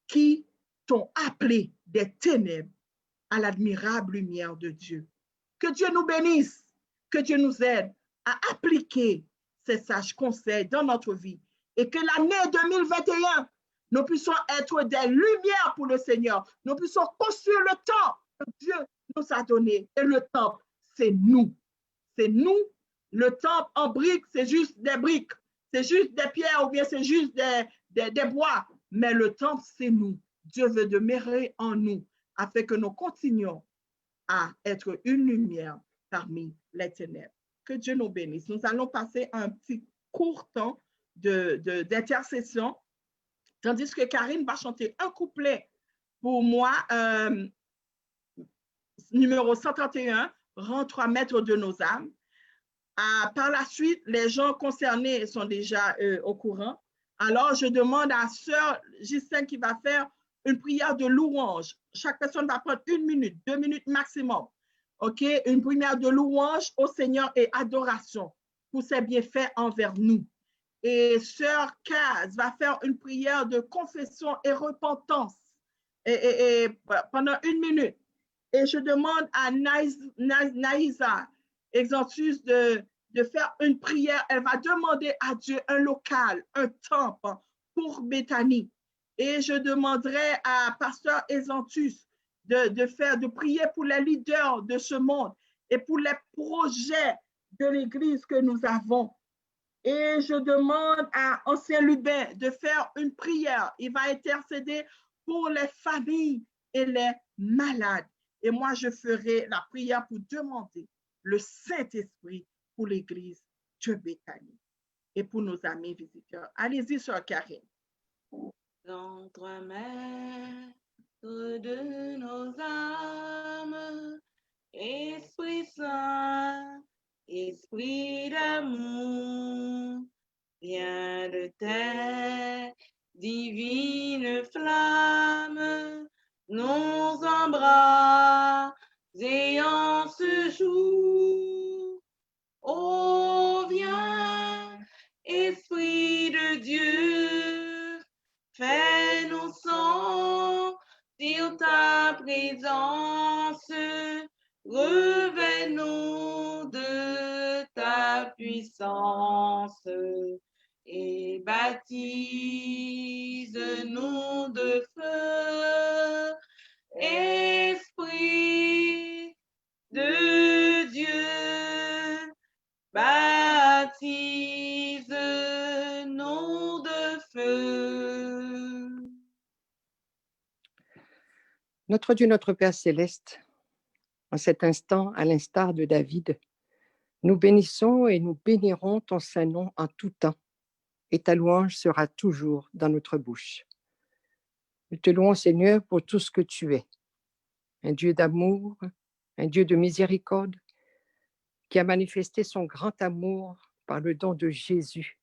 qui t'ont appelé des ténèbres à l'admirable lumière de Dieu. Que Dieu nous bénisse, que Dieu nous aide à appliquer ces sages conseils dans notre vie et que l'année 2021, nous puissions être des lumières pour le Seigneur. Nous puissions construire le temple que Dieu nous a donné. Et le temple, c'est nous. C'est nous. Le temple en briques, c'est juste des briques. C'est juste des pierres ou bien c'est juste des bois. Mais le temple, c'est nous. Dieu veut demeurer en nous afin que nous continuions à être une lumière parmi les ténèbres. Que Dieu nous bénisse. Nous allons passer un petit court temps d'intercession, tandis que Karine va chanter un couplet pour moi, numéro 131, Rends 3 mètres de nos âmes. Par la suite, les gens concernés sont déjà au courant. Alors, je demande à Sœur Gisèle qui va faire une prière de louange. Chaque personne va prendre 1 minute, 2 minutes maximum. OK? Une prière de louange au Seigneur et adoration pour ses bienfaits envers nous. Et Sœur Kaz va faire une prière de confession et repentance pendant 1 minute. Et je demande à Naïsa Exantus de faire une prière. Elle va demander à Dieu un local, un temple pour Béthanie. Et je demanderai à Pasteur Exantus de prier pour les leaders de ce monde et pour les projets de l'Église que nous avons Et je demande à Ancien Lubin de faire une prière. Il va intercéder pour les familles et les malades. Et moi, je ferai la prière pour demander le Saint-Esprit pour l'Église de Béthanie et pour nos amis visiteurs. Allez-y, Sœur Karine. Entre maître de nos âmes, Esprit Saint, Esprit d'amour, viens de tes divines flammes, nous embrase et en ce jour. Oh, viens, Esprit de Dieu, fais-nous sentir ta présence, revêt-nous de ta puissance et baptise-nous de feu, Esprit de Dieu, baptise-nous de feu. Notre Dieu, notre Père céleste, en cet instant, à l'instar de David, nous bénissons et nous bénirons ton saint nom en tout temps, et ta louange sera toujours dans notre bouche. Nous te louons, Seigneur, pour tout ce que tu es, un Dieu d'amour, un Dieu de miséricorde, qui a manifesté son grand amour par le don de Jésus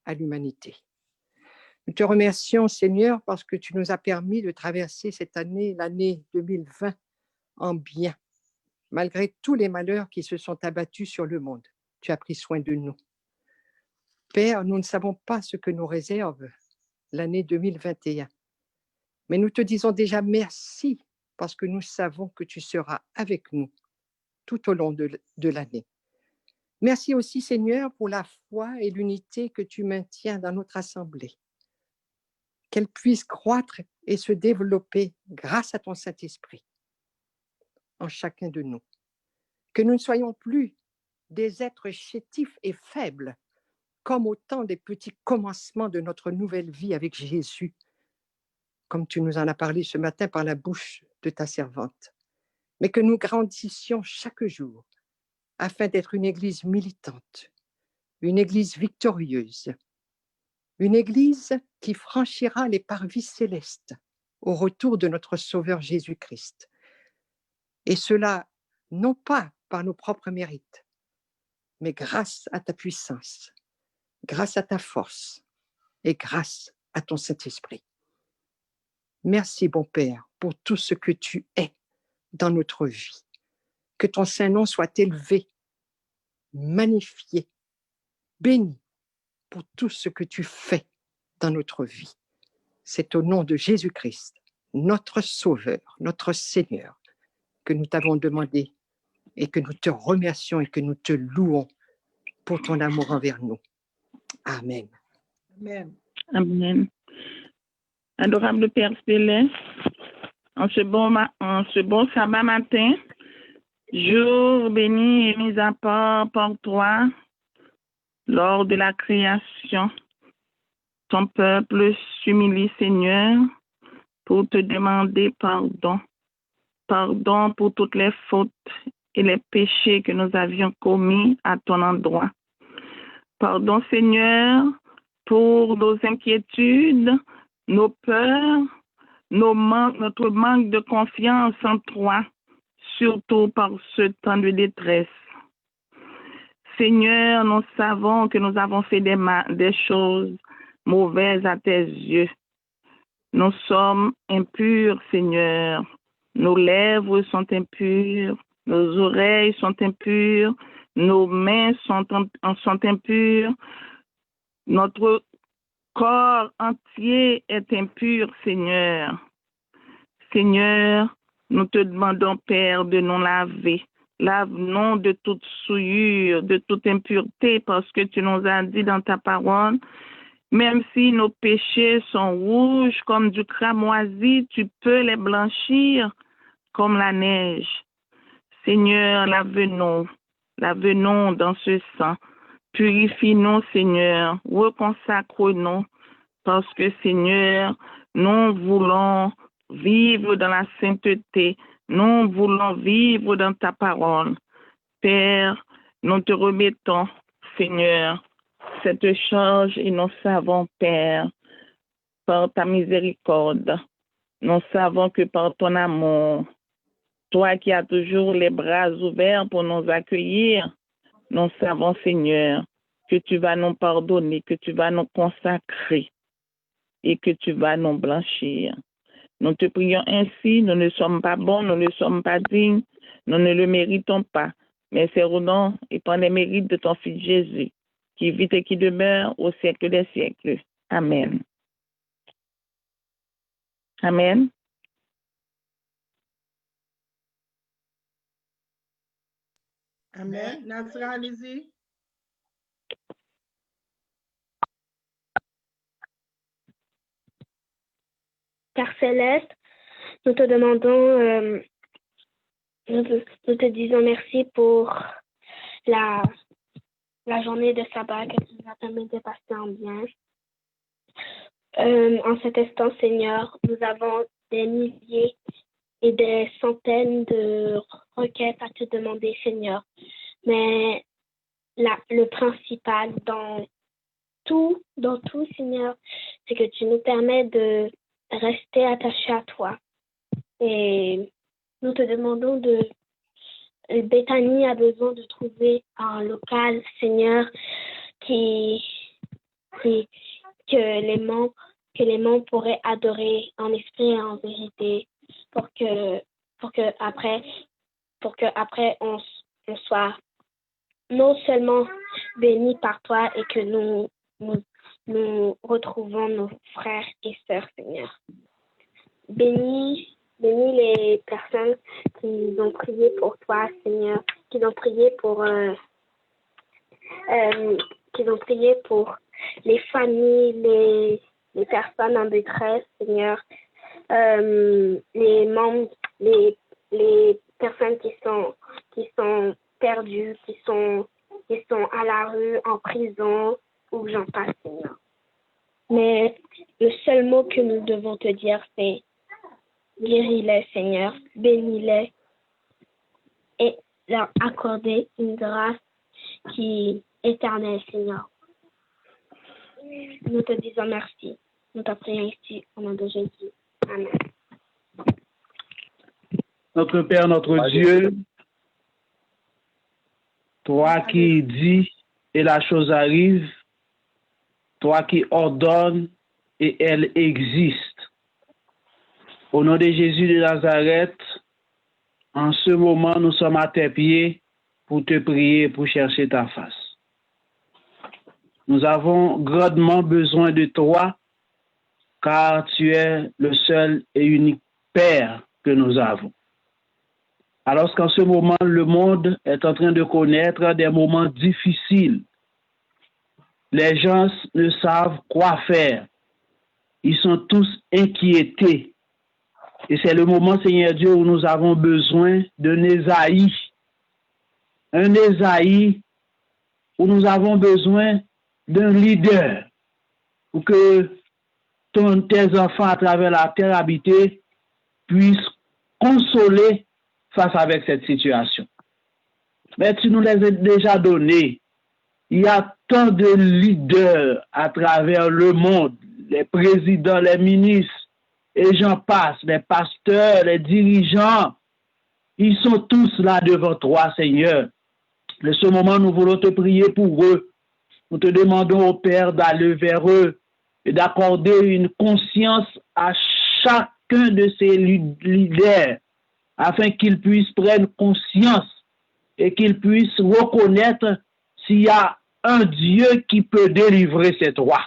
à l'humanité. Nous te remercions, Seigneur, parce que tu nous as permis de traverser cette année, l'année 2020, en bien, malgré tous les malheurs qui se sont abattus sur le monde. Tu as pris soin de nous. Père, nous ne savons pas ce que nous réserve l'année 2021, mais nous te disons déjà merci parce que nous savons que tu seras avec nous tout au long de l'année. Merci aussi, Seigneur, pour la foi et l'unité que tu maintiens dans notre assemblée. Qu'elle puisse croître et se développer grâce à ton Saint-Esprit en chacun de nous. Que nous ne soyons plus des êtres chétifs et faibles, comme au temps des petits commencements de notre nouvelle vie avec Jésus, comme tu nous en as parlé ce matin par la bouche de ta servante, mais que nous grandissions chaque jour afin d'être une Église militante, une Église victorieuse, une Église qui franchira les parvis célestes au retour de notre Sauveur Jésus-Christ. Et cela, non pas par nos propres mérites, mais grâce à ta puissance, grâce à ta force et grâce à ton Saint-Esprit. Merci, bon Père, pour tout ce que tu es dans notre vie. Que ton Saint-Nom soit élevé, magnifié, béni pour tout ce que tu fais dans notre vie. C'est au nom de Jésus-Christ, notre Sauveur, notre Seigneur, que nous t'avons demandé et que nous te remercions et que nous te louons pour ton amour envers nous. Amen. Amen. Amen. Adorable Père céleste, en ce bon sabbat matin, jour béni et mis à part par toi, lors de la création, ton peuple s'humilie, Seigneur, pour te demander pardon. Pardon pour toutes les fautes et les péchés que nous avions commis à ton endroit. Pardon, Seigneur, pour nos inquiétudes, nos peurs, notre manque de confiance en toi, surtout par ce temps de détresse. Seigneur, nous savons que nous avons fait des choses mauvaises à tes yeux. Nous sommes impurs, Seigneur. Nos lèvres sont impures, nos oreilles sont impures, nos mains sont impures, notre corps entier est impur, Seigneur. Seigneur, nous te demandons, Père, de nous laver. Lave-nous de toute souillure, de toute impureté, parce que tu nous as dit dans ta parole, même si nos péchés sont rouges comme du cramoisi, tu peux les blanchir comme la neige. Seigneur, lave-nous dans ce sang. Purifie-nous, Seigneur. Reconsacre-nous parce que, Seigneur, nous voulons vivre dans la sainteté. Nous voulons vivre dans ta parole. Père, nous te remettons, Seigneur, cette charge et nous savons, Père, par ta miséricorde, nous savons que par ton amour, toi qui as toujours les bras ouverts pour nous accueillir, nous savons, Seigneur, que tu vas nous pardonner, que tu vas nous consacrer et que tu vas nous blanchir. Nous te prions ainsi, nous ne sommes pas bons, nous ne sommes pas dignes, nous ne le méritons pas, mais c'est au nom et par les mérites de ton Fils Jésus, qui vit et qui demeure au siècle des siècles. Amen. Amen. Amen. Nazra, allez-y. Père Céleste, nous te demandons, nous te disons merci pour la journée de sabbat que tu nous as permis de passer en bien. En cet instant, Seigneur, nous avons des milliers et des centaines de requêtes à te demander, Seigneur. Mais le principal dans tout, Seigneur, c'est que tu nous permets de rester attachés à toi. Et nous te demandons Bethany a besoin de trouver un local, Seigneur, que les membres pourraient adorer en esprit et en vérité, pour que après on soit non seulement bénis par toi et que nous retrouvons nos frères et sœurs, Seigneur. Bénis les personnes qui ont prié pour toi, Seigneur, qui ont prié pour les familles, les personnes en détresse, Seigneur, les membres, les personnes qui sont perdues, qui sont à la rue, en prison, ou j'en passe, Seigneur. Mais le seul mot que nous devons te dire, c'est guéris-les, Seigneur, bénis-les et leur accorder une grâce qui est éternelle, Seigneur. Nous te disons merci. Nous te prions ici au nom de Jésus. Amen. Notre Père, notre Dieu, toi qui dis et la chose arrive, toi qui ordonnes et elle existe. Au nom de Jésus de Nazareth, en ce moment, nous sommes à tes pieds pour te prier, pour chercher ta face. Nous avons grandement besoin de toi, car tu es le seul et unique Père que nous avons. Alors qu'en ce moment, le monde est en train de connaître des moments difficiles. Les gens ne savent quoi faire. Ils sont tous inquiétés. Et c'est le moment, Seigneur Dieu, où nous avons besoin d'un Ésaïe. Un Ésaïe où nous avons besoin d'un leader. Pour que tes enfants à travers la terre habitée puissent consoler face avec cette situation. Mais tu nous les as déjà donnés. Il y a tant de leaders à travers le monde, les présidents, les ministres, et j'en passe, les pasteurs, les dirigeants. Ils sont tous là devant toi, Seigneur. En ce moment, nous voulons te prier pour eux. Nous te demandons au Père d'aller vers eux et d'accorder une conscience à chacun de ces leaders afin qu'ils puissent prendre conscience et qu'ils puissent reconnaître s'il y a un Dieu qui peut délivrer ces droits.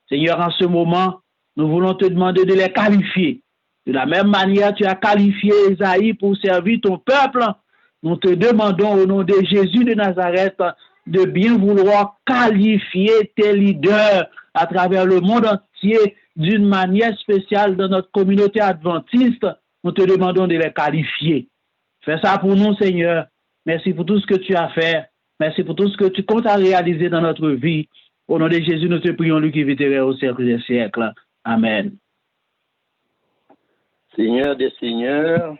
Seigneur, en ce moment, nous voulons te demander de les qualifier. De la même manière, tu as qualifié Ésaïe pour servir ton peuple. Nous te demandons au nom de Jésus de Nazareth de bien vouloir qualifier tes leaders à travers le monde entier d'une manière spéciale dans notre communauté adventiste. Nous te demandons de les qualifier. Fais ça pour nous, Seigneur. Merci pour tout ce que tu as fait. Merci pour tout ce que tu comptes à réaliser dans notre vie. Au nom de Jésus, nous te prions, lui qui vit au siècle des siècles. Amen. Seigneur des seigneurs,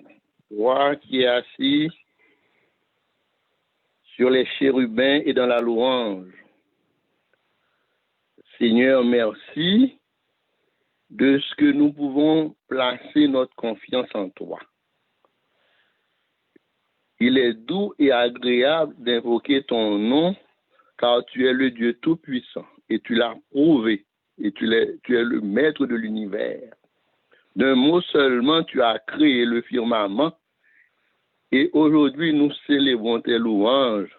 toi qui es assis sur les chérubins et dans la louange. Seigneur, merci de ce que nous pouvons placer notre confiance en toi. Il est doux et agréable d'invoquer ton nom, car tu es le Dieu Tout-Puissant, et tu l'as prouvé, et tu es le maître de l'univers. D'un mot seulement, tu as créé le firmament, et aujourd'hui, nous célébrons tes louanges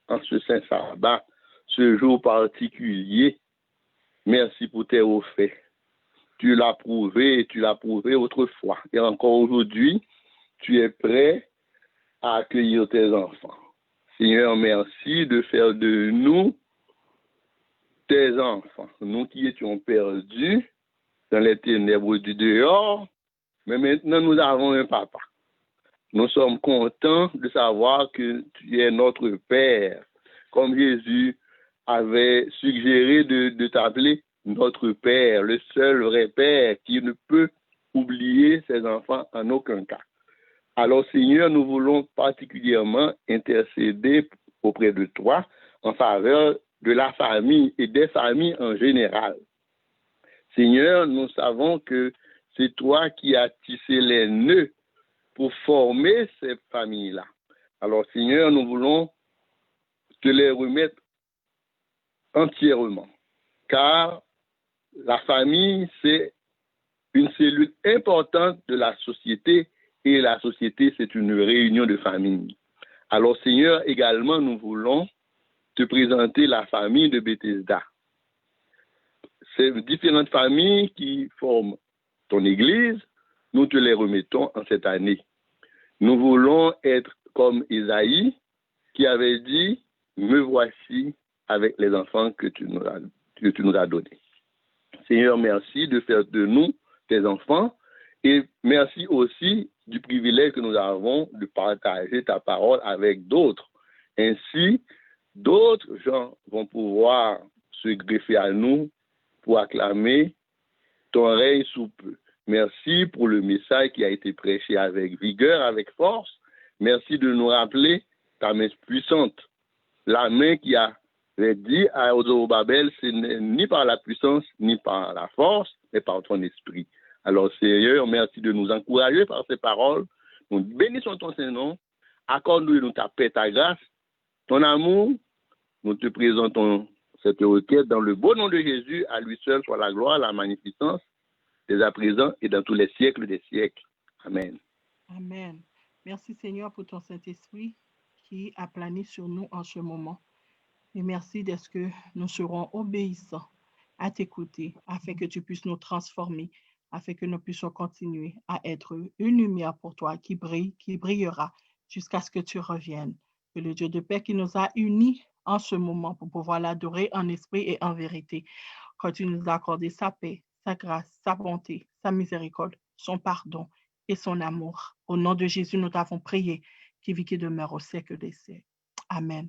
en ce saint sabbat, ce jour particulier. Merci pour tes hauts faits. Tu l'as prouvé et tu l'as prouvé autrefois. Et encore aujourd'hui, tu es prêt à accueillir tes enfants. Seigneur, merci de faire de nous tes enfants. Nous qui étions perdus dans les ténèbres du dehors, mais maintenant nous avons un papa. Nous sommes contents de savoir que tu es notre Père, comme Jésus avait suggéré de t'appeler notre Père, le seul vrai Père qui ne peut oublier ses enfants en aucun cas. Alors Seigneur, nous voulons particulièrement intercéder auprès de toi en faveur de la famille et des familles en général. Seigneur, nous savons que c'est toi qui as tissé les nœuds pour former ces familles-là. Alors Seigneur, nous voulons te les remettre entièrement, car la famille, c'est une cellule importante de la société, et la société, c'est une réunion de familles. Alors Seigneur, également, nous voulons te présenter la famille de Bethesda. Ces différentes familles qui forment ton Église, nous te les remettons en cette année. Nous voulons être comme Isaïe qui avait dit « Me voici avec les enfants que tu nous as donnés ». Seigneur, merci de faire de nous tes enfants et merci aussi du privilège que nous avons de partager ta parole avec d'autres. Ainsi, d'autres gens vont pouvoir se greffer à nous pour acclamer ton règne sous peu. Merci pour le message qui a été prêché avec vigueur, avec force. Merci de nous rappeler ta main puissante. La main qui avait dit à Zorobabel, ce n'est ni par la puissance, ni par la force, mais par ton esprit. Alors, Seigneur, merci de nous encourager par ces paroles. Nous bénissons ton Saint-Nom. Accorde-nous ta paix, ta grâce, ton amour. Nous te présentons cette requête dans le beau nom de Jésus. À lui seul soit la gloire, la magnificence, dès à présent et dans tous les siècles des siècles. Amen. Amen. Merci Seigneur pour ton Saint-Esprit qui a plané sur nous en ce moment. Et merci d'être que nous serons obéissants à t'écouter afin que tu puisses nous transformer, afin que nous puissions continuer à être une lumière pour toi qui brille, qui brillera jusqu'à ce que tu reviennes. Que le Dieu de paix qui nous a unis en ce moment pour pouvoir l'adorer en esprit et en vérité, continue de nous accorder sa paix, sa grâce, sa bonté, sa miséricorde, son pardon et son amour. Au nom de Jésus, nous t'avons prié, qui vit, qui demeure au siècle des siècles. Amen.